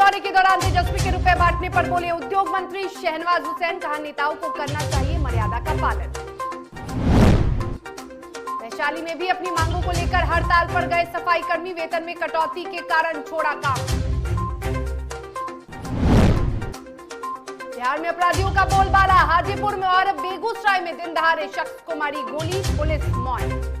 दौरे के दौरान तेजस्वी के रुपए बांटने पर बोले उद्योग मंत्री शहनवाज हुसैन, कहा नेताओं को करना चाहिए मर्यादा का पालन। वैशाली में भी अपनी मांगों को लेकर हड़ताल पर गए सफाई कर्मी, वेतन में कटौती के कारण छोड़ा काम। बिहार में अपराधियों का बोलबाला, हाजीपुर में और बेगूसराय में दिन दहाड़े शख्स को मारी गोली, पुलिस मौत।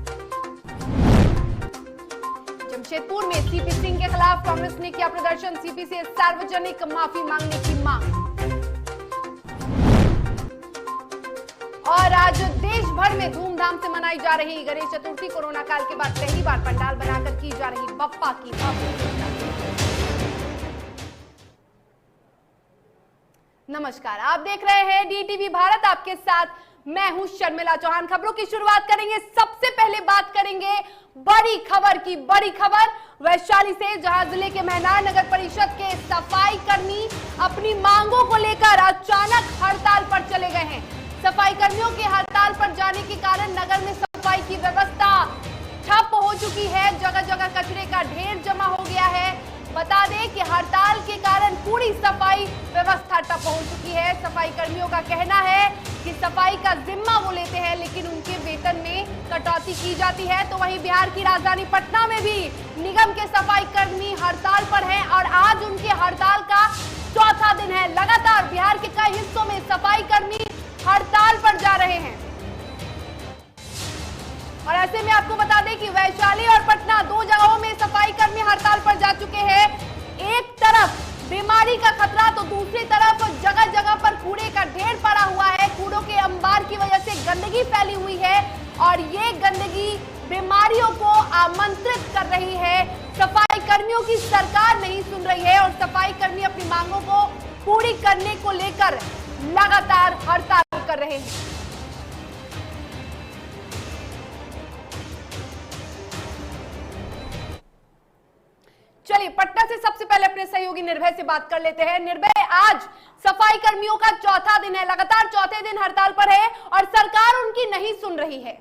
जमशेदपुर में सीपी सिंह के खिलाफ कांग्रेस ने किया प्रदर्शन, सीपी से सार्वजनिक माफी मांगने की मांग। और आज देश भर में धूमधाम से मनाई जा रही गणेश चतुर्थी, कोरोना काल के बाद पहली बार पंडाल बनाकर की जा रही बप्पा की भव्य। नमस्कार, आप देख रहे हैं डीटीवी भारत, आपके साथ मैं हूं शर्मिला चौहान। खबरों की शुरुआत करेंगे, सबसे पहले बात करेंगे बड़ी खबर की। बड़ी खबर वैशाली से, जहां जिले के महनार नगर परिषद के सफाई कर्मी अपनी मांगों को लेकर अचानक हड़ताल पर चले गए हैं। सफाई कर्मियों के हड़ताल पर जाने के कारण नगर में सफाई की व्यवस्था ठप हो चुकी है, जगह जगह कचरे का ढेर जमा हो गया है। बता दें कि हड़ताल के कारण पूरी सफाई व्यवस्था ठप हो चुकी है। सफाई कर्मियों का कहना है कि सफाई का जिम्मा वो लेते हैं, लेकिन उनके वेतन में कटौती की जाती है। तो वहीं बिहार की राजधानी पटना में भी निगम के सफाई कर्मी हड़ताल पर हैं और आज उनके हड़ताल का चौथा दिन है। लगातार बिहार के कई हिस्सों में सफाई कर्मी हड़ताल पर जा रहे हैं। और ऐसे में आपको बता दें कि वैशाली और पटना दो जगहों में सफाई कर्मी हड़ताल पर जा चुके हैं। एक तरफ बीमारी का खतरा तो दूसरी तरफ जगह जगह पर कूड़े का ढेर पड़ा हुआ है। कूड़ों के अंबार की वजह से गंदगी फैली हुई है और ये गंदगी बीमारियों को आमंत्रित कर रही है। सफाई कर्मियों की सरकार नहीं सुन रही है और सफाई कर्मी अपनी मांगों को पूरी करने को लेकर लगातार हड़ताल कर रहे हैं। चलिए पटना से सबसे पहले अपने सहयोगी निर्भय से बात कर लेते हैं। निर्भय, आज सफाई कर्मियों का चौथा दिन है, लगातार चौथे दिन हड़ताल पर है और सरकार उनकी नहीं सुन रही है।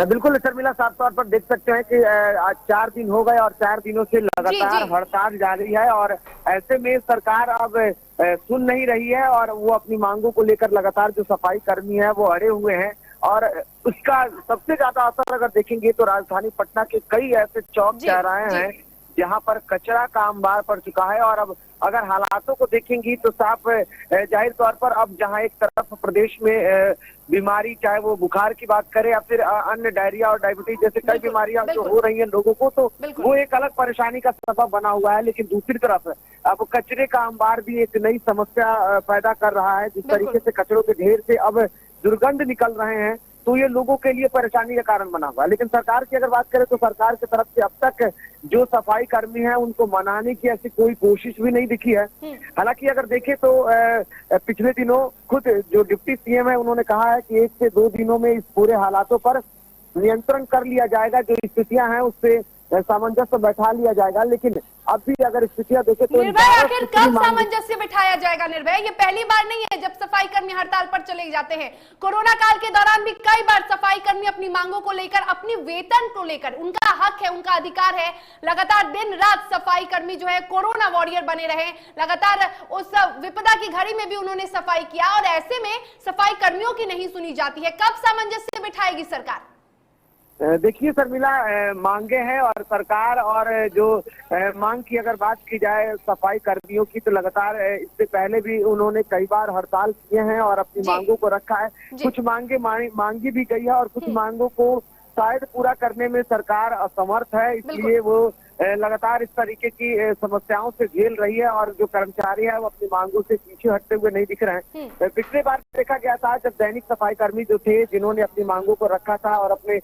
बिल्कुल शर्मिला, साफ तौर पर देख सकते हैं कि आज 4 दिन हो गए और 4 दिनों से लगातार हड़ताल जारी है और ऐसे में सरकार अब सुन नहीं रही है और वो अपनी मांगों को लेकर लगातार जो सफाई कर्मी है वो अड़े हुए हैं। और उसका सबसे ज्यादा असर अगर देखेंगे तो राजधानी पटना के कई ऐसे चौक चौराहे हैं जहां पर कचरा का अंबार पड़ चुका है। और अब अगर हालातों को देखेंगी तो साफ जाहिर तौर पर अब जहां एक तरफ प्रदेश में बीमारी, चाहे वो बुखार की बात करें या फिर अन्य डायरिया और डायबिटीज जैसे कई बीमारियां जो हो रही हैं लोगों को, तो वो एक अलग परेशानी का सबब बना हुआ है। लेकिन दूसरी तरफ अब कचरे का अंबार भी एक नई समस्या पैदा कर रहा है। जिस तरीके से कचरों के ढेर से अब दुर्गंध निकल रहे हैं तो ये लोगों के लिए परेशानी का कारण बना हुआ है। लेकिन सरकार की अगर बात करें तो सरकार की तरफ से अब तक जो सफाई कर्मी हैं उनको मनाने की ऐसी कोई कोशिश भी नहीं दिखी है। हालांकि अगर देखें तो पिछले दिनों खुद जो डिप्टी सीएम है उन्होंने कहा है कि 1 से 2 दिनों में इस पूरे हालातों पर नियंत्रण कर लिया जाएगा, जो स्थितियां हैं उससे सामंजस्य बैठा लिया जाएगा। लेकिन अब भी अगर स्थितियां देखें तो निर्भय, आखिर कब सामंजस्य बिठाया जाएगा? निर्भय, ये पहली बार नहीं है जब सफाई कर्मी हड़ताल पर चले जाते हैं। कोरोना काल के दौरान भी कई बार सफाई कर्मी अपनी मांगों को लेकर, अपनी वेतन को लेकर, उनका हक है, उनका अधिकार है, लगातार दिन रात सफाई कर्मी जो है कोरोना वॉरियर बने रहे। लगातार उस विपदा की घड़ी में भी उन्होंने सफाई किया और ऐसे में सफाई कर्मियों की नहीं सुनी जाती है। कब सामंजस्य बिठाएगी सरकार? देखिए शर्मिला, मांगे हैं और सरकार और जो मांग की अगर बात की जाए सफाई कर्मियों की तो लगातार इससे पहले भी उन्होंने कई बार हड़ताल किए हैं और अपनी मांगों को रखा है। कुछ मांगे मांगी भी गई है और कुछ मांगों को शायद पूरा करने में सरकार असमर्थ है, इसलिए वो लगातार इस तरीके की समस्याओं से झेल रही है और जो कर्मचारी है वो अपनी मांगों से पीछे हटते हुए नहीं दिख रहे हैं। पिछले बार देखा गया था जब दैनिक सफाई कर्मी जो थे जिन्होंने अपनी मांगों को रखा था और अपने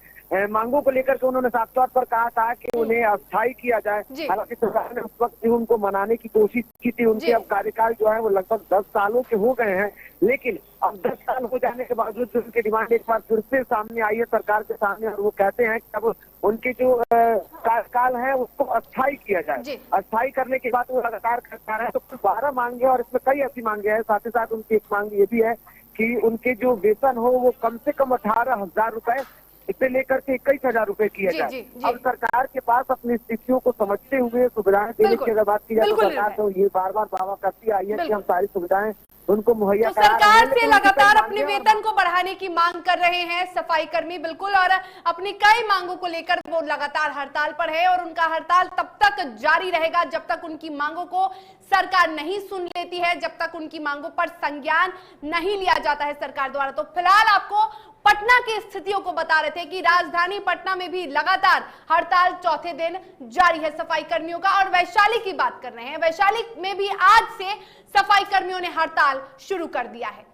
मांगों को लेकर के उन्होंने साफ तौर पर कहा था कि उन्हें अस्थायी किया जाए। हालांकि सरकार ने उस वक्त भी उनको मनाने की कोशिश की थी। उनके अब कार्यकाल जो है वो लगभग 10 सालों के हो गए हैं, लेकिन अब 10 साल हो जाने के बावजूद उनकी डिमांड एक बार फिर से सामने आई है सरकार के सामने और वो कहते हैं कि अब उनके जो कार्यकाल है उसको अस्थायी किया जाए। अस्थायी करने के बाद वो लगातार करता रहे। तो 12 मांगे और इसमें कई ऐसी मांगे हैं। साथ ही साथ उनकी एक मांग ये भी है कि उनके जो वेतन हो वो कम से कम 18,000 रुपए इसे लेकर के 21,000 रुपए किया जी, जाए। जी, जी। अब सरकार के पास अपनी स्थितियों को समझते हुए सुविधाएं देने की अगर बात की जाए तो बिल्कुल सरकार तो ये बार बार दावा करती आई है कि हम सारी सुविधाएं उनको मुहैया तो करा रहे सरकार हैं, से लेकिन उनकी कई लगातार अपने मांगे और वेतन को बढ़ाने की मांग कर रहे हैं सफाई कर्मी, बिल्कुल, और अपनी कई मांगों को लेकर वो लगातार हड़ताल पर है और उनका हड़ताल तब तक जारी रहेगा जब तक उनकी मांगों को सरकार नहीं सुन लेती है, जब तक उनकी मांगों पर संज्ञान नहीं लिया जाता है सरकार द्वारा। तो फिलहाल आपको पटना की स्थितियों को बता रहे थे कि राजधानी पटना में भी लगातार हड़ताल चौथे दिन जारी है सफाई कर्मियों का। और वैशाली की बात कर रहे हैं, वैशाली में भी आज से सफाई कर्मियों ने हड़ताल शुरू कर दिया है।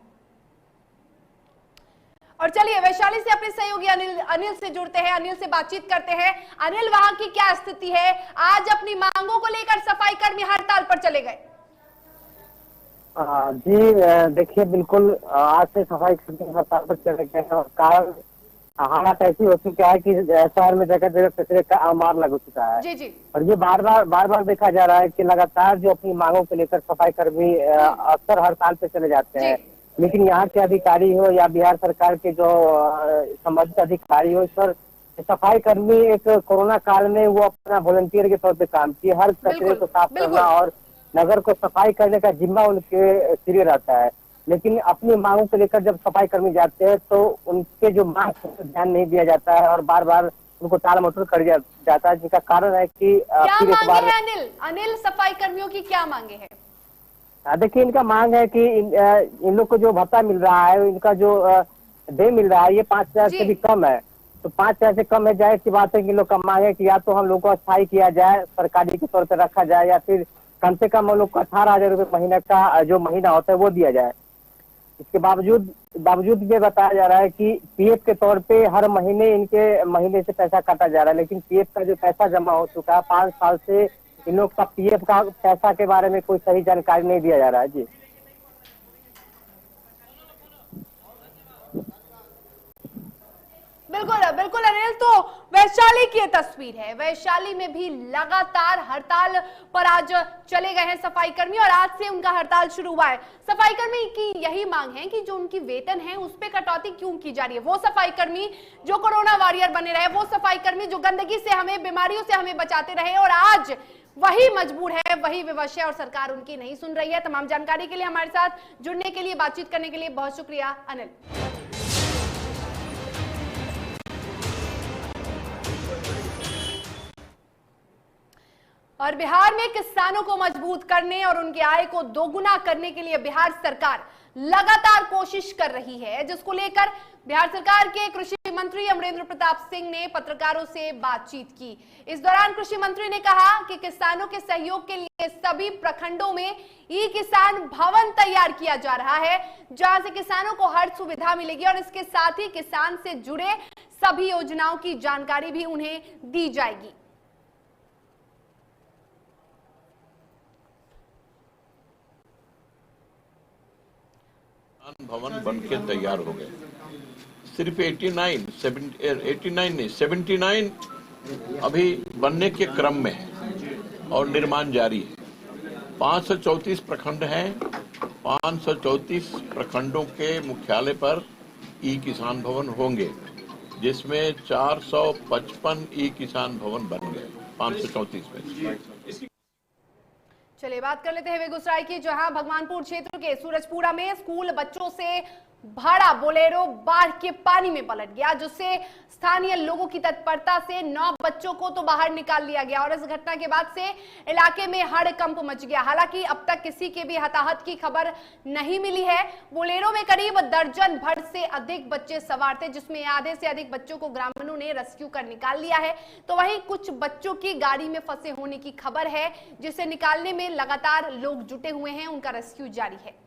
और चलिए वैशाली से अपने सहयोगी अनिल से जुड़ते हैं, अनिल से बातचीत करते हैं। अनिल, वहां की क्या स्थिति है? आज अपनी मांगों को लेकर सफाई कर्मी हड़ताल पर चले गए। जी देखिए, बिल्कुल आज से सफाई कर्मी हड़ताल पर चले गए हैं और कारण हालात ऐसी हो चुका है कि शहर में जगह जगह कचरे का आमार लग चुका है। जी जी। और ये बार बार देखा जा रहा है कि लगातार जो अपनी मांगों को लेकर सफाई कर्मी अक्सर हड़ताल पे चले जाते हैं, लेकिन यहाँ के अधिकारी हो या बिहार सरकार के जो संबंधित अधिकारी हो, इस पर सफाई कर्मी एक कोरोना काल में वो अपना वॉलंटियर के तौर पे काम किए, हर कचरे को साफ करना और नगर को सफाई करने का जिम्मा उनके सिरे रहता है। लेकिन अपनी मांगों को लेकर जब सफाई कर्मी जाते हैं तो उनके जो मांग पर ध्यान नहीं दिया जाता है और बार बार उनको टाल मटोल कर जाता है, जिसका कारण है कि क्या मांगे हैं अनिल, सफाई कर्मियों की क्या मांगे हैं? देखिए, इनका मांग है कि इन लोग को जो भत्ता मिल रहा है, इनका जो डे मिल रहा है, ये 5,000 से भी कम है। तो 5,000 से कम है, जाहिर सी बात है कि लोग का मांग है कि या तो हम लोग को अस्थायी किया जाए, सरकारी के तौर पर रखा जाए, या फिर कम से कम हम लोग को 18,000 रुपये महीने का जो महीना होता है वो दिया जाए। इसके बावजूद ये बताया जा रहा है कि पीएफ के तौर पे हर महीने इनके महीने से पैसा काटा जा रहा है, लेकिन पीएफ का जो पैसा जमा हो चुका है 5 साल से, इन लोग का पीएफ का पैसा के बारे में कोई सही जानकारी नहीं दिया जा रहा है। जी बिल्कुल अनिल, तो वैशाली की तस्वीर है। वैशाली में भी लगातार हड़ताल पर आज चले गए हैं सफाई कर्मी और आज से उनका हड़ताल शुरू हुआ है। सफाई कर्मी की यही मांग है कि जो उनकी वेतन है उस पे कटौती क्यों की जा रही है। वो सफाई कर्मी जो कोरोना वॉरियर बने रहे, वो सफाई कर्मी जो गंदगी से हमें, बीमारियों से हमें बचाते रहे, और आज वही मजबूर है, वही विवश है और सरकार उनकी नहीं सुन रही है। तमाम जानकारी के लिए हमारे साथ जुड़ने के लिए, बातचीत करने के लिए बहुत शुक्रिया अनिल। और बिहार में किसानों को मजबूत करने और उनकी आय को दोगुना करने के लिए बिहार सरकार लगातार कोशिश कर रही है, जिसको लेकर बिहार सरकार के कृषि मंत्री अमरेंद्र प्रताप सिंह ने पत्रकारों से बातचीत की। इस दौरान कृषि मंत्री ने कहा कि किसानों के सहयोग के लिए सभी प्रखंडों में ई किसान भवन तैयार किया जा रहा है, जहां से किसानों को हर सुविधा मिलेगी और इसके साथ ही किसान से जुड़े सभी योजनाओं की जानकारी भी उन्हें दी जाएगी। भवन बन के तैयार हो गए। सिर्फ 89 नहीं, 79 अभी बनने के क्रम में है और निर्माण जारी है। 534 प्रखंड हैं। 534 प्रखंडों के मुख्यालय पर ई किसान भवन होंगे, जिसमें 455 ई किसान भवन बन गए 534 में। चलिए बात कर लेते हैं बेगूसराय की, जहां भगवानपुर क्षेत्र के सूरजपुरा में स्कूल बच्चों से भरा बोलेरो बाढ़ के पानी में पलट गया, जिससे स्थानीय लोगों की तत्परता से 9 बच्चों को तो बाहर निकाल लिया गया और इस घटना के बाद से इलाके में हड़कंप मच गया। हालांकि अब तक किसी के भी हताहत की खबर नहीं मिली है। बोलेरो में करीब दर्जन भर से अधिक बच्चे सवार थे, जिसमें आधे से अधिक बच्चों को ग्रामीणों ने रेस्क्यू कर निकाल लिया है, तो वहीं कुछ बच्चों की गाड़ी में फंसे होने की खबर है, जिसे निकालने में लगातार लोग जुटे हुए हैं, उनका रेस्क्यू जारी है।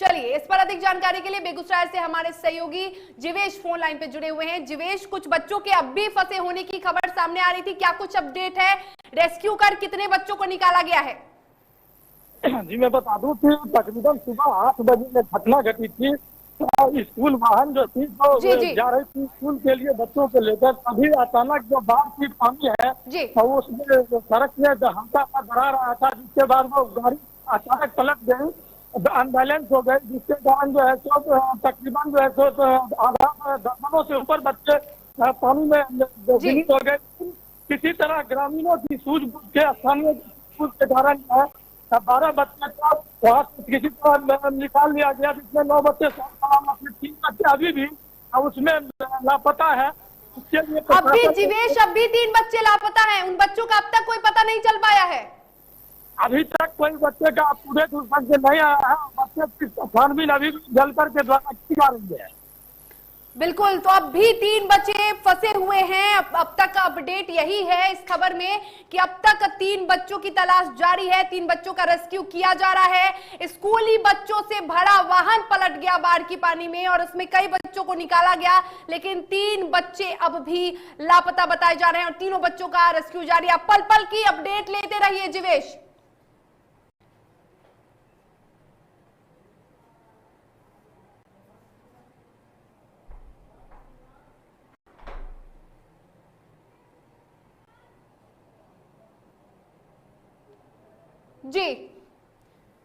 चलिए इस पर अधिक जानकारी के लिए बेगूसराय से हमारे सहयोगी जिवेश फोन लाइन पे जुड़े हुए हैं। जिवेश, कुछ बच्चों के अब भी फंसे होने की खबर सामने आ रही थी, क्या कुछ अपडेट है? रेस्क्यू कर कितने बच्चों को निकाला गया है? जी मैं बता दूं कि तकरीबन सुबह 8 बजे में घटना घटी थी। स्कूल वाहन जो थी जो जा रही थी स्कूल के लिए बच्चों को लेकर, तभी अचानक जो बाढ़ की पानी है तो उसमें सड़क में हल्का सा भरा रहा था, जिसके बाद वो गाड़ी अचानक पलट गई अनबैलेंस हो गए, जिसके कारण जो है सो तकरीबन जो है सो आधा दर्जनों से ऊपर बच्चे पानी में विलीन हो गए। किसी तरह ग्रामीणों की सूझबूझ के, स्थानीय सूझ के कारण जो है 12 बच्चे को वहाँ से किसी तरह निकाल लिया गया, जिसमें 9 बच्चे अपने 3 बच्चे अभी भी उसमें लापता है। अभी जीवेश, अभी 3 बच्चे लापता हैं। उन बच्चों का अब तक कोई पता नहीं चल पाया है। अभी तक कोई बच्चे का पूरे दूर से नहीं आया है। बच्चे की छानबीन अभी जलकर के द्वारा की जा रही है। बिल्कुल, तो अब भी 3 बच्चे फंसे हुए हैं। अब तक का अपडेट यही है इस खबर में कि अब तक 3 बच्चों की तलाश जारी है। 3 बच्चों का रेस्क्यू किया जा रहा है। स्कूली बच्चों से भरा वाहन पलट गया बाढ़ की पानी में और उसमें कई बच्चों को निकाला गया, लेकिन 3 बच्चे अब भी लापता बताए जा रहे हैं और तीनों बच्चों का रेस्क्यू जारी है। पल पल की अपडेट लेते रहिए जीवेश। जी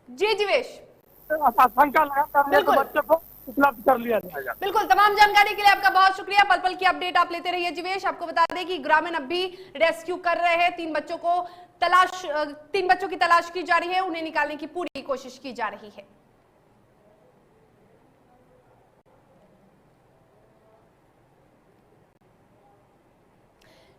जी जीवेश, आशंका लगातार तो बच्चे को उपलब्ध कर लिया जाएगा। बिल्कुल, तमाम जानकारी के लिए आपका बहुत शुक्रिया। पल पल की अपडेट आप लेते रहिए जीवेश। आपको बता दें कि ग्रामीण अब भी रेस्क्यू कर रहे हैं। 3 बच्चों की तलाश की जा रही है। उन्हें निकालने की पूरी कोशिश की जा रही है।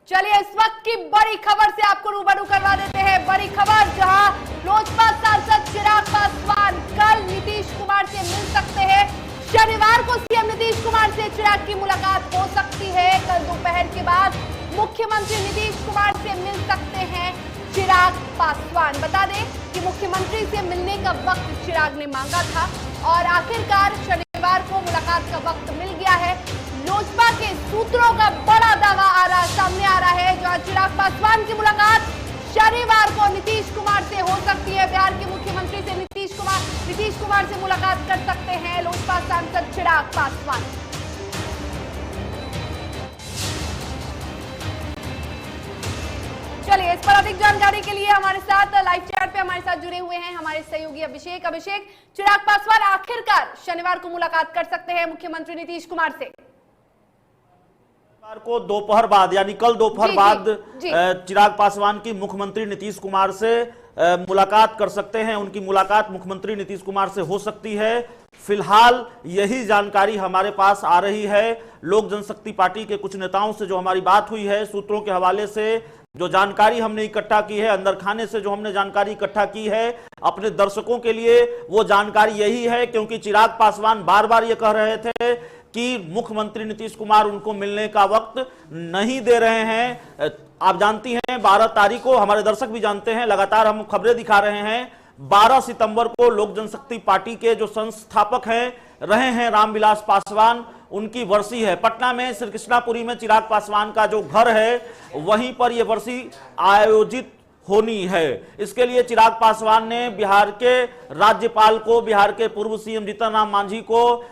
चलिए इस वक्त की बड़ी खबर से आपको रूबरू करवा देते हैं। बड़ी खबर, जहां लोजपा सांसद चिराग पासवान कल नीतीश कुमार से मिल सकते हैं। शनिवार को सीएम नीतीश कुमार से चिराग की मुलाकात हो सकती है। कल दोपहर के बाद मुख्यमंत्री नीतीश कुमार से मिल सकते हैं चिराग पासवान। बता दें कि मुख्यमंत्री से मिलने का वक्त चिराग ने मांगा था और आखिरकार शनिवार को मुलाकात का वक्त मिल गया है। लोजपा के सूत्रों का बड़ा दावा सामने आ रहा है, जहां चिराग पासवान की मुलाकात शनिवार को नीतीश कुमार से हो सकती है। बिहार के मुख्यमंत्री से नीतीश कुमार से मुलाकात कर सकते हैं लोजपा सांसद चिराग पासवान। चलिए इस पर अधिक जानकारी के लिए हमारे साथ लाइव चैट पे हमारे साथ जुड़े हुए हैं हमारे सहयोगी अभिषेक। चिराग पासवान आखिरकार शनिवार को मुलाकात कर सकते हैं मुख्यमंत्री नीतीश कुमार से। को दोपहर बाद यानी कल दोपहर बाद चिराग पासवान की मुख्यमंत्री नीतीश कुमार से मुलाकात कर सकते हैं। उनकी मुलाकात मुख्यमंत्री नीतीश कुमार से हो सकती है। फिलहाल यही जानकारी हमारे पास आ रही है। लोक जनशक्ति पार्टी के कुछ नेताओं से जो हमारी बात हुई है, सूत्रों के हवाले से जो जानकारी हमने इकट्ठा की है, अंदर खाने से जो हमने जानकारी इकट्ठा की है अपने दर्शकों के लिए, वो जानकारी यही है। क्योंकि चिराग पासवान बार बार ये कह रहे थे कि मुख्यमंत्री नीतीश कुमार उनको मिलने का वक्त नहीं दे रहे हैं। आप जानती हैं 12 तारीख को, हमारे दर्शक भी जानते हैं, लगातार हम खबरें दिखा रहे हैं, 12 सितंबर को लोक जनशक्ति पार्टी के जो संस्थापक रहे हैं रामविलास पासवान, उनकी वर्सी है। पटना में श्री कृष्णापुरी में चिराग पासवान का जो घर है, वहीं पर यह वर्सी आयोजित होनी है। इसके लिए चिराग पासवान ने बिहार के राज्यपाल को, बिहार के पूर्व सीएम जीतन राम मांझी को,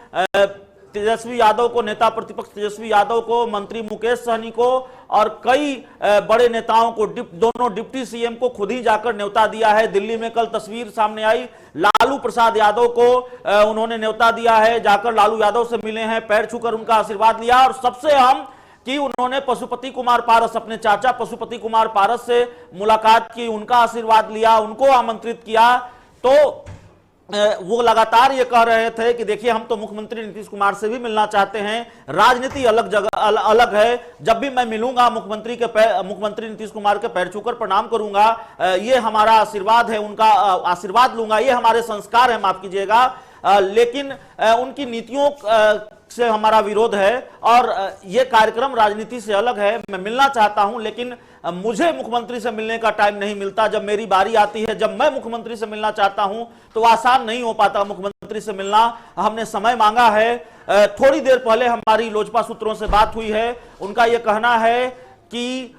तेजस्वी यादव को, नेता प्रतिपक्ष तेजस्वी यादव को, मंत्री मुकेश सहनी को और कई बड़े नेताओं को, दोनों डिप्टी सीएम को खुद ही जाकर न्योता दिया है। दिल्ली में कल तस्वीर सामने आई, लालू प्रसाद यादव को उन्होंने न्योता दिया है, जाकर लालू यादव से मिले हैं, पैर छूकर उनका आशीर्वाद लिया। और सबसे अहम कि उन्होंने पशुपति कुमार पारस, अपने चाचा पशुपति कुमार पारस से मुलाकात की, उनका आशीर्वाद लिया, उनको आमंत्रित किया। तो वो लगातार ये कह रहे थे कि देखिए हम तो मुख्यमंत्री नीतीश कुमार से भी मिलना चाहते हैं, राजनीति अलग जगह अलग है। जब भी मैं मिलूंगा मुख्यमंत्री नीतीश कुमार के पैर छूकर प्रणाम करूंगा, ये हमारा आशीर्वाद है, उनका आशीर्वाद लूंगा, ये हमारे संस्कार है, माफ कीजिएगा। लेकिन उनकी नीतियों से हमारा विरोध है और ये कार्यक्रम राजनीति से अलग है। मैं मिलना चाहता हूं लेकिन मुझे मुख्यमंत्री से मिलने का टाइम नहीं मिलता। जब मेरी बारी आती है, जब मैं मुख्यमंत्री से मिलना चाहता हूं तो आसान नहीं हो पाता मुख्यमंत्री से मिलना। हमने समय मांगा है। थोड़ी देर पहले हमारी लोजपा सूत्रों से बात हुई है, उनका यह कहना है कि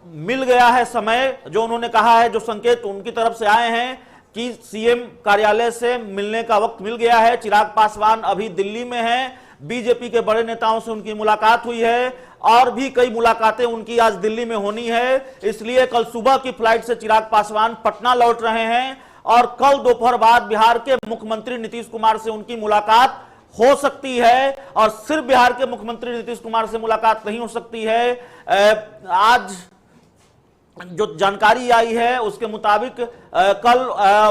मिल गया है समय। जो उन्होंने कहा है, जो संकेत उनकी तरफ से आए हैं कि सीएम कार्यालय से मिलने का वक्त मिल गया है। चिराग पासवान अभी दिल्ली में हैं, बीजेपी के बड़े नेताओं से उनकी मुलाकात हुई है और भी कई मुलाकातें उनकी आज दिल्ली में होनी है। इसलिए कल सुबह की फ्लाइट से चिराग पासवान पटना लौट रहे हैं और कल दोपहर बाद बिहार के मुख्यमंत्री नीतीश कुमार से उनकी मुलाकात हो सकती है। और सिर्फ बिहार के मुख्यमंत्री नीतीश कुमार से मुलाकात नहीं हो सकती है, आज जो जानकारी आई है उसके मुताबिक कल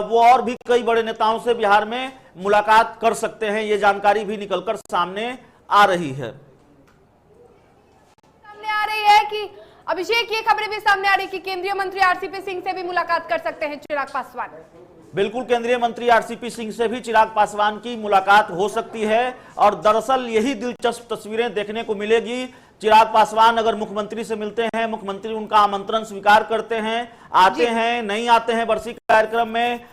वो और भी कई बड़े नेताओं से बिहार में मुलाकात कर सकते हैं। ये जानकारी भी निकलकर सामने आ रही है। सामने आ रही है कि अभिषेक, ये खबरें भी सामने आ रही कि केंद्रीय मंत्री आरसीपी सिंह से भी मुलाकात कर सकते हैं चिराग पासवान। बिल्कुल, केंद्रीय मंत्री आरसीपी सिंह से भी चिराग पासवान की मुलाकात हो सकती है। और दरअसल यही दिलचस्प तस्वीरें देखने को मिलेगी। चिराग पासवान अगर मुख्यमंत्री से मिलते हैं, मुख्यमंत्री उनका आमंत्रण स्वीकार करते हैं, आते हैं नहीं आते हैं वार्षिक कार्यक्रम में,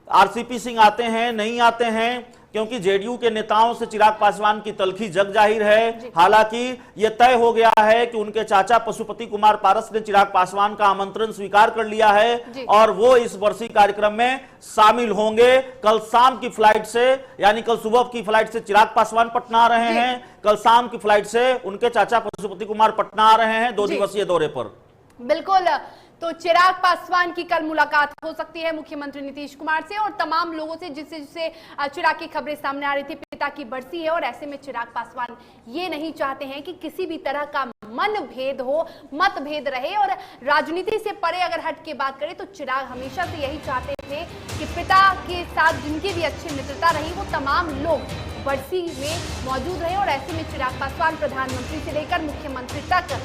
आरसीपी सिंह आते हैं नहीं आते हैं, क्योंकि जेडीयू के नेताओं से चिराग पासवान की तलखी जग जाहिर है। हालांकि यह तय हो गया है कि उनके चाचा पशुपति कुमार पारस ने चिराग पासवान का आमंत्रण स्वीकार कर लिया है और वो इस वार्षिक कार्यक्रम में शामिल होंगे। कल शाम की फ्लाइट से, यानी कल सुबह की फ्लाइट से चिराग पासवान पटना आ रहे हैं, कल शाम की फ्लाइट से उनके चाचा पशुपति कुमार पटना आ रहे हैं 2 दिवसीय दौरे पर। बिल्कुल, तो चिराग पासवान की कल मुलाकात हो सकती है मुख्यमंत्री नीतीश कुमार से और तमाम लोगों से, जिससे चिराग की खबरें सामने आ रही थी। पिता की बरसी है और ऐसे में चिराग पासवान ये नहीं चाहते हैं कि किसी भी तरह का मनभेद हो, मतभेद रहे। और राजनीति से परे अगर हट के बात करें तो चिराग हमेशा से यही चाहते थे कि पिता के साथ जिनकी भी अच्छी मित्रता रही वो तमाम लोग बरसी में मौजूद रहे। और ऐसे में चिराग पासवान प्रधानमंत्री से लेकर मुख्यमंत्री तक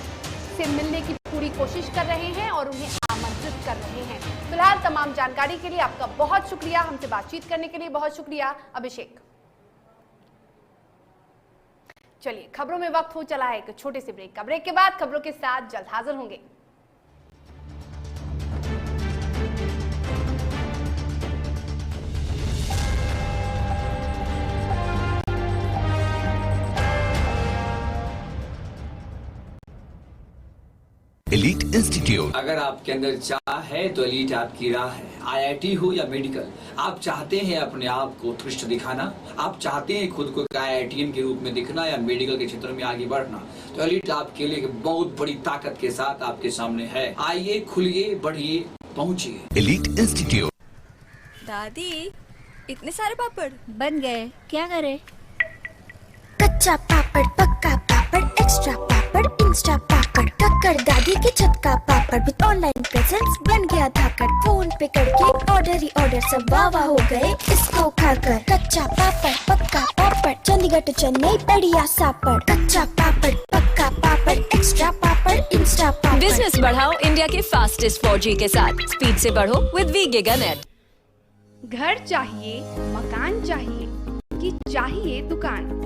से मिलने की पूरी कोशिश कर रहे हैं और उन्हें आमंत्रित कर रहे हैं। फिलहाल तमाम जानकारी के लिए आपका बहुत शुक्रिया, हमसे बातचीत करने के लिए बहुत शुक्रिया अभिषेक। चलिए, खबरों में वक्त हो चला है एक छोटे से ब्रेक का। ब्रेक के बाद खबरों के साथ जल्द हाजिर होंगे। Elite institute. अगर आपके अंदर चाह है तो एलीट आपकी राह है। आईआईटी हो या मेडिकल, आप चाहते हैं अपने आप को उत्कृष्ट दिखाना, आप चाहते हैं खुद को आईआईटीएन के रूप में दिखना या मेडिकल के क्षेत्र में आगे बढ़ना, तो एलीट आपके लिए बहुत बड़ी ताकत के साथ आपके सामने है। आइए, खुलिए, बढ़िए, पहुंचिए। Elite institute. दादी, इतने सारे पापड़ बन गए, क्या करे? कच्चा पापड़, पक्का पापड़, एक्स्ट्रा पापड़, इंस्टा पापड़, टक्कर दादी के छत का पापड़ विद ऑनलाइन प्रेजेंस बन गया धाकड़। फोन पे करके ऑर्डर ही ऑर्डर, सब वाह हो गए इसको खाकर। कच्चा पापड़, पक्का पापड़, चंडीगढ़ टू चेन्नई बढ़िया सापड़। कच्चा पापड़, पक्का पापड़, एक्स्ट्रा पापड़, इंस्टा पापड़। बिजनेस बढ़ाओ इंडिया के फास्टेस्ट 4G के साथ। स्पीड से बढ़ो विद वी गिगानेट। घर चाहिए, मकान चाहिए कि चाहिए दुकान,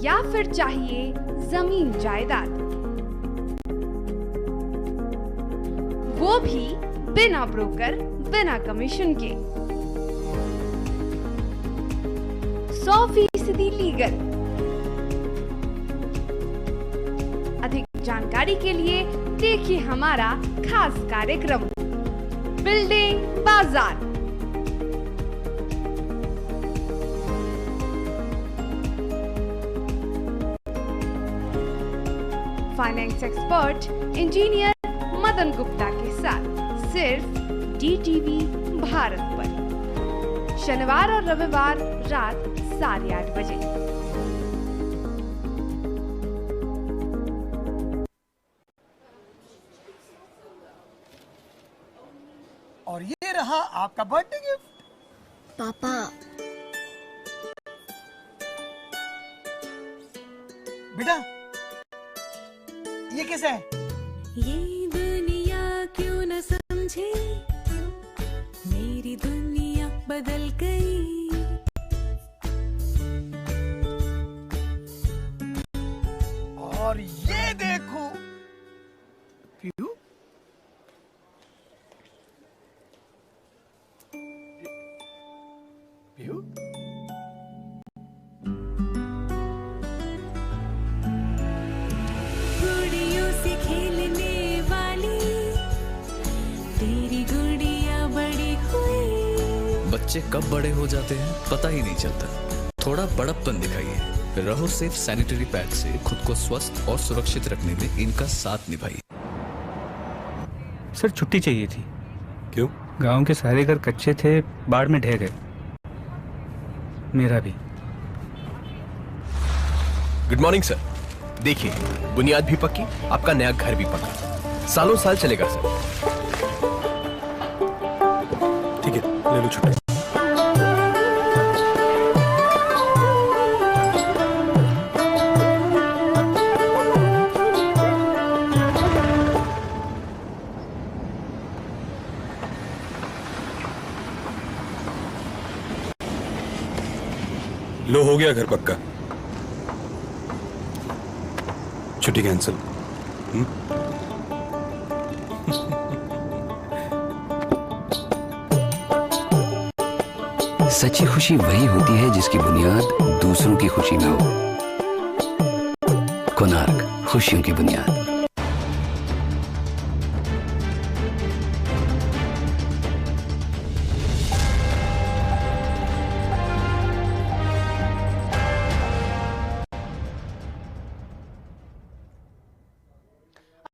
या फिर चाहिए जमीन जायदाद, वो भी बिना ब्रोकर, बिना कमीशन के, 100% लीगल। अधिक जानकारी के लिए देखिए हमारा खास कार्यक्रम बिल्डिंग बाजार। Finance expert engineer Madan Gupta के साथ सिर्फ DTV भारत पर, शनिवार और रविवार रात 8:30 बजे। और ये रहा आपका बर्थडे गिफ्ट। पापा, बेटा ये कैसा है? ये दुनिया क्यों न समझे, मेरी दुनिया बदल गई। और ये देखो पीयू, पीयू बच्चे कब बड़े हो जाते हैं पता ही नहीं चलता। थोड़ा बड़प्पन दिखाइए। रहो सेफ सैनिटरी पैड से खुद को स्वस्थ और सुरक्षित रखने में इनका साथ निभाइए। सर छुट्टी चाहिए थी। क्यों? गांव के सारे घर कच्चे थे, बाढ़ में ढह गए, मेरा भी। Good morning sir. देखिए, बुनियाद भी पक्की, आपका नया घर भी पक्का, सालों साल चलेगा सर। ठीक है, ले लो छुट्टी। लो, हो गया घर पक्का। छुट्टी कैंसिल। सच्ची खुशी वही होती है जिसकी बुनियाद दूसरों की खुशी में हो। कोणार्क, खुशियों की बुनियाद।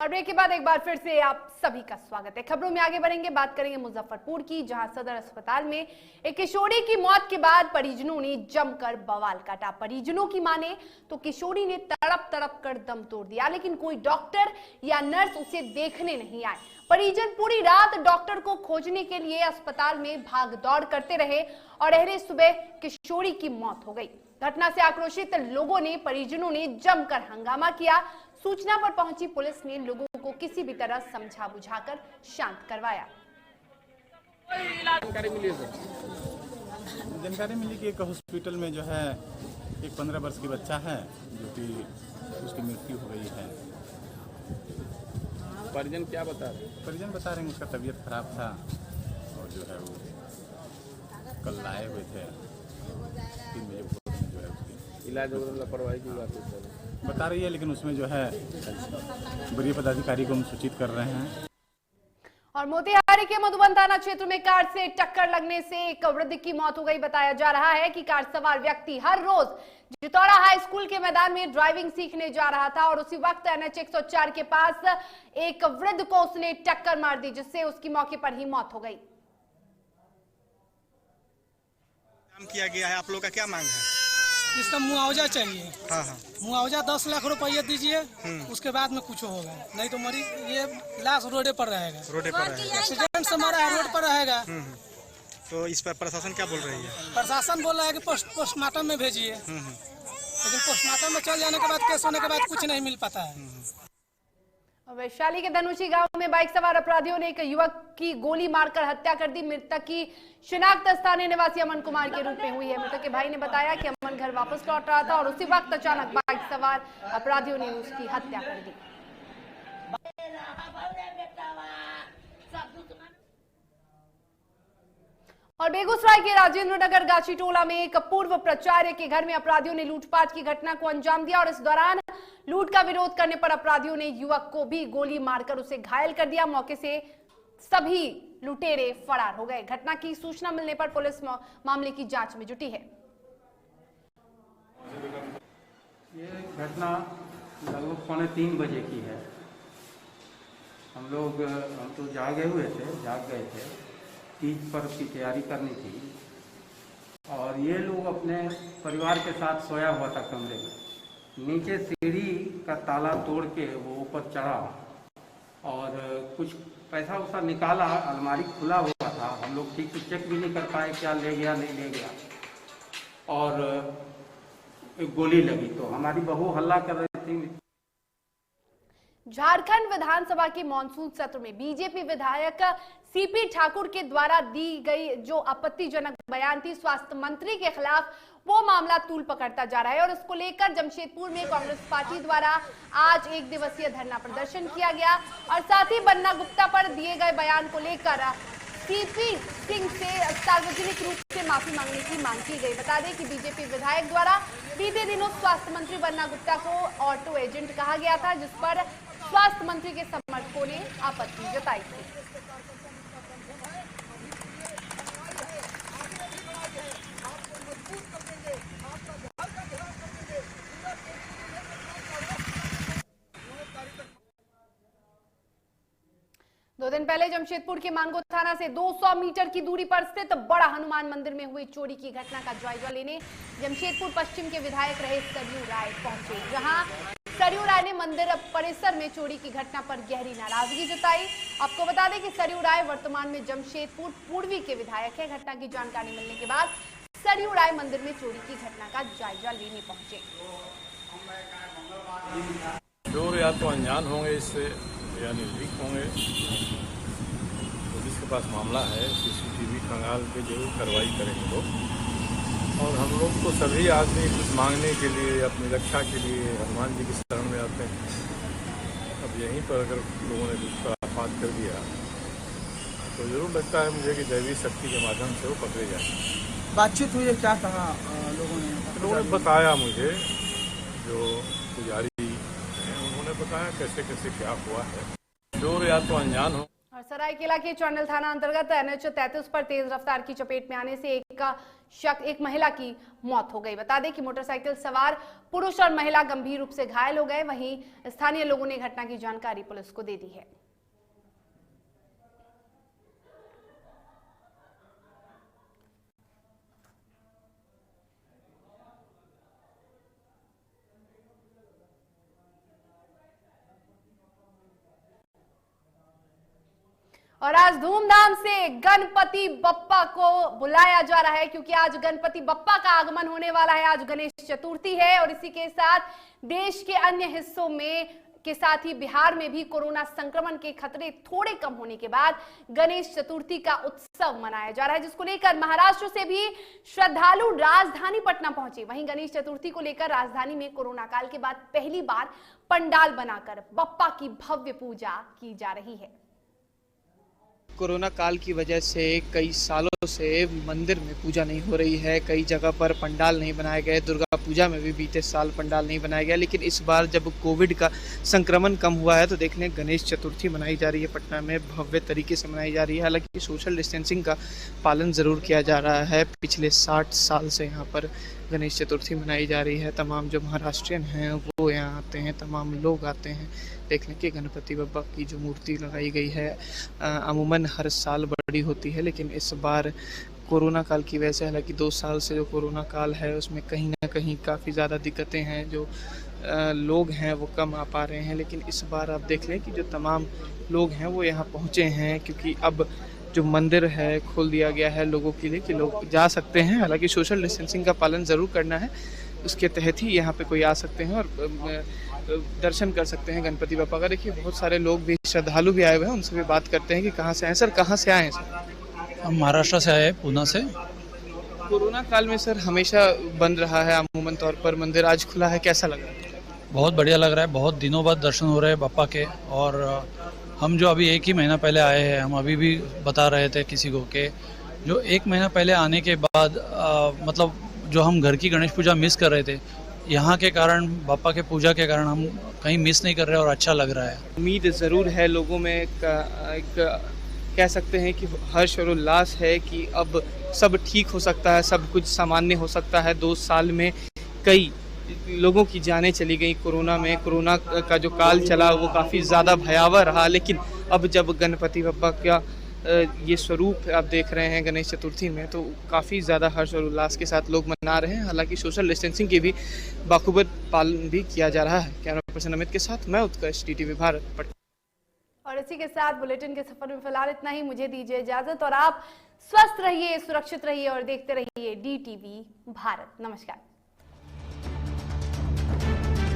ब्रेक के बाद एक बार फिर से आप सभी का स्वागत है। खबरों में आगे बढ़ेंगे, बात करेंगे मुजफ्फरपुर की, जहां सदर अस्पताल में एक किशोरी की मौत के बाद परिजनों ने जमकर बवाल काटा। परिजनों की माने तो किशोरी ने तड़प तड़प कर दम तोड़ दिया, लेकिन कोई डॉक्टर या नर्स उसे देखने नहीं आए। परिजन पूरी रात डॉक्टर को खोजने के लिए अस्पताल में भाग दौड़ करते रहे और अहले सुबह किशोरी की मौत हो गई। घटना से आक्रोशित लोगों ने, परिजनों ने जमकर हंगामा किया। सूचना पर पहुंची पुलिस ने लोगों को किसी भी तरह समझा बुझाकर शांत करवाया। जानकारी मिली कि एक हॉस्पिटल में जो है एक 15 वर्ष की बच्चा है जो कि उसकी मृत्यु हो गई है। परिजन क्या बता रहे हैं? परिजन बता रहे हैं उसका तबीयत खराब था और जो है वो कल लाए हुए थे 3 बजे भोर में जो है उसकी इलाज वगैरह लापरवाही की बात बता रही है, लेकिन उसमें जो है वरीय पदाधिकारी को हम सूचित कर रहे हैं। और मोतिहारी के मधुबन थाना क्षेत्र में कार से टक्कर लगने से एक वृद्ध की मौत हो गई। बताया जा रहा है कि कार सवार व्यक्ति हर रोज जितौड़ा हाई स्कूल के मैदान में ड्राइविंग सीखने जा रहा था और उसी वक्त NH 104 के पास एक वृद्ध को उसने टक्कर मार दी, जिससे उसकी मौके पर ही मौत हो गई। काम किया गया है, आप लोग का क्या मांग है? इसका मुआवजा चाहिए। हाँ हाँ। मुआवजा 10 लाख रुपया दीजिए, उसके बाद में कुछ होगा, नहीं तो मरीज ये लाश रोडे पर रहेगा। रोडे पर रहेगा। एक्सीडेंट से मरा है, रोड पर रहेगा। तो इस पर प्रशासन क्या बोल रही है? प्रशासन बोल रहा है कि पोस्टमार्टम में भेजिए, लेकिन पोस्टमार्टम में चल जाने के बाद, केस होने के बाद कुछ नहीं मिल पाता है। वैशाली के धनुषी गांव में बाइक सवार अपराधियों ने एक युवक की गोली मारकर हत्या कर दी। मृतक की शिनाख्त स्थानीय निवासी अमन कुमार के रूप में हुई है। मृतक के भाई ने बताया कि अमन घर वापस लौट रहा था और उसी वक्त अचानक बाइक सवार अपराधियों ने उसकी हत्या कर दी। और बेगूसराय के राजेंद्र नगर गाची टोला में एक पूर्व प्राचार्य के घर में अपराधियों ने लूटपाट की घटना को अंजाम दिया और इस दौरान लूट का विरोध करने पर अपराधियों ने युवक को भी गोली मारकर उसे घायल कर दिया। मौके से सभी लुटेरे फरार हो गए। घटना की सूचना मिलने पर पुलिस मामले की जांच में जुटी है। ये घटना लगभग 2:45 बजे की है। हम तो जाग गए थे, तीज पर्व की तैयारी करनी थी और ये लोग अपने परिवार के साथ सोया हुआ था कमरे में। नीचे सीढ़ी का ताला तोड़ के वो ऊपर चढ़ा और कुछ पैसा वैसा निकाला। अलमारी खुला हुआ था, हम लोग ठीक से चेक भी नहीं कर पाए क्या ले गया नहीं ले गया, और एक गोली लगी तो हमारी बहू हल्ला कर रही थी। झारखंड विधानसभा के मॉनसून सत्र में बीजेपी विधायक सीपी ठाकुर के द्वारा दी गई जो आपत्तिजनक बयान थी स्वास्थ्य मंत्री के खिलाफ, वो मामला तूल पकड़ता जा रहा है और इसको लेकर जमशेदपुर में कांग्रेस पार्टी द्वारा आज 1 दिवसीय धरना प्रदर्शन किया गया और साथ ही बन्ना गुप्ता पर दिए गए बयान को लेकर सीपी सिंह से सार्वजनिक रूप से माफी मांगने की मांग की गई। बता दें कि बीजेपी विधायक द्वारा बीते दिनों स्वास्थ्य मंत्री बन्ना गुप्ता को ऑटो एजेंट कहा गया था, जिस पर स्वास्थ्य मंत्री के समर्थकों ने आपत्ति जताई थी। 2 दिन पहले जमशेदपुर के मानगो थाना से 200 मीटर की दूरी पर स्थित बड़ा हनुमान मंदिर में हुई चोरी की घटना का जायजा लेने जमशेदपुर पश्चिम के विधायक रहे सरयू राय पहुंचे, जहां सरयू राय ने मंदिर परिसर में चोरी की घटना पर गहरी नाराजगी जताई। आपको बता दें कि सरयू राय वर्तमान में जमशेदपुर पूर्वी के विधायक है। घटना की जानकारी मिलने के बाद सरयू राय मंदिर में चोरी की घटना का जायजा लेने पहुंचे। चोर या तो अनजान होंगे इससे या निर्भीक होंगे। पुलिस के पास मामला है, सीसीटीवी खंगाल के जरूर कार्रवाई करेंगे लोग। और हम लोग तो सभी आदमी कुछ मांगने के लिए, अपनी रक्षा के लिए हनुमान जी की शरण में आते हैं। अब यहीं पर अगर लोगों ने कुछ खुराफात कर दिया तो जरूर लगता है मुझे कि दैवी शक्ति के माध्यम से वो पकड़े जाए। बातचीत हुई है, क्या कहा लोगों ने बताया मुझे, जो पुजारी हैं उन्होंने बताया कैसे कैसे क्या हुआ है। चोर या तो अनजान हो। और सरायकेला के चौनल थाना अंतर्गत NH 33 पर तेज रफ्तार की चपेट में आने से एक महिला की मौत हो गई। बता दें कि मोटरसाइकिल सवार पुरुष और महिला गंभीर रूप से घायल हो गए। वहीं स्थानीय लोगों ने घटना की जानकारी पुलिस को दे दी है। और आज धूमधाम से गणपति बप्पा को बुलाया जा रहा है, क्योंकि आज गणपति बप्पा का आगमन होने वाला है। आज गणेश चतुर्थी है और इसी के साथ देश के अन्य हिस्सों में के साथ ही बिहार में भी कोरोना संक्रमण के खतरे थोड़े कम होने के बाद गणेश चतुर्थी का उत्सव मनाया जा रहा है, जिसको लेकर महाराष्ट्र से भी श्रद्धालु राजधानी पटना पहुंचे। वहीं गणेश चतुर्थी को लेकर राजधानी में कोरोना काल के बाद पहली बार पंडाल बनाकर बप्पा की भव्य पूजा की जा रही है। कोरोना काल की वजह से कई सालों से मंदिर में पूजा नहीं हो रही है, कई जगह पर पंडाल नहीं बनाए गए। दुर्गा पूजा में भी बीते साल पंडाल नहीं बनाया गया, लेकिन इस बार जब कोविड का संक्रमण कम हुआ है तो देखने गणेश चतुर्थी मनाई जा रही है। पटना में भव्य तरीके से मनाई जा रही है। हालांकि सोशल डिस्टेंसिंग का पालन ज़रूर किया जा रहा है। पिछले 60 साल से यहाँ पर गणेश चतुर्थी मनाई जा रही है। तमाम जो महाराष्ट्रियन हैं वो यहाँ आते हैं, तमाम लोग आते हैं देखने के गणपति बप्पा की जो मूर्ति लगाई गई है। अमूमन हर साल बड़ी होती है, लेकिन इस बार कोरोना काल की वजह से, हालांकि 2 साल से जो कोरोना काल है उसमें कहीं ना कहीं काफ़ी ज़्यादा दिक्कतें हैं, जो लोग हैं वो कम आ पा रहे हैं। लेकिन इस बार आप देख लें कि जो तमाम लोग हैं वो यहाँ पहुँचे हैं, क्योंकि अब जो मंदिर है खोल दिया गया है लोगों के लिए कि लोग जा सकते हैं। हालांकि सोशल डिस्टेंसिंग का पालन ज़रूर करना है, उसके तहत ही यहाँ पे कोई आ सकते हैं और दर्शन कर सकते हैं गणपति बप्पा का। देखिए बहुत सारे लोग भी, श्रद्धालु भी आए हुए हैं, उनसे भी बात करते हैं कि कहाँ से आए। सर कहाँ से आए हैं सर? हम महाराष्ट्र से आए, पूना से। कोरोना काल में सर हमेशा बंद रहा है अमूमन तौर पर, मंदिर आज खुला है, कैसा लग रहा है? बहुत बढ़िया लग रहा है, बहुत दिनों बाद दर्शन हो रहे हैं बप्पा के। और हम जो अभी 1 ही महीना पहले आए हैं, हम अभी भी बता रहे थे किसी को कि जो 1 महीना पहले आने के बाद मतलब जो हम घर की गणेश पूजा मिस कर रहे थे, यहाँ के कारण, बप्पा के पूजा के कारण हम कहीं मिस नहीं कर रहे और अच्छा लग रहा है। उम्मीद ज़रूर है लोगों में, कह सकते हैं कि हर्ष और उल्लास है कि अब सब ठीक हो सकता है, सब कुछ सामान्य हो सकता है। 2 साल में कई लोगों की जानें चली गई कोरोना में। कोरोना का जो काल चला वो काफ़ी ज़्यादा भयावह रहा, लेकिन अब जब गणपति बप्पा का ये स्वरूप आप देख रहे हैं गणेश चतुर्थी में, तो काफ़ी ज़्यादा हर्ष और उल्लास के साथ लोग मना रहे हैं। हालांकि सोशल डिस्टेंसिंग की भी बाखूबी पालन भी किया जा रहा है। कैमरा पर्सन अमित के साथ मैं उत्कर्ष, DTV भारत, पटना। और इसी के साथ बुलेटिन के सफर में फिलहाल इतना ही। मुझे दीजिए इजाजत और आप स्वस्थ रहिए, सुरक्षित रहिए और देखते रहिए DTV भारत। नमस्कार।